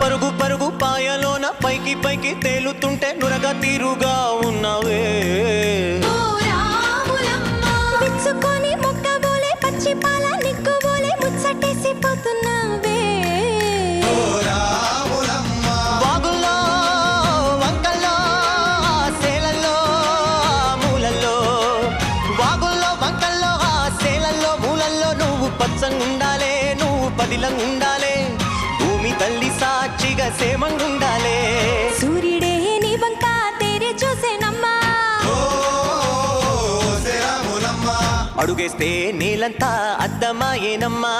పరుగు పరుగు పాయలోన పైకి పైకి తేలుతుంటే నురగ తీరుగా ఉన్నవే విచ్చుకొని మొక్కబోలే పచ్చి పాల నిక్కుబోలే ముచ్చటేసిపోతున్నావే వాగుల్లో వంకల్లో సేలల్లో మూలల్లో వాగుల్లో వంకల్లో సేలల్లో మూలల్లో నువ్వు పచ్చంగుండాలే నువ్వు పదిలంగుండాలే భూమి తల్లి సాక్షిగా సేమంగుండాలే సూర్యుడే నీ వంక తేరే చూసేనమ్మా అడుగేస్తే నేలంతా అద్దమాయేనమ్మా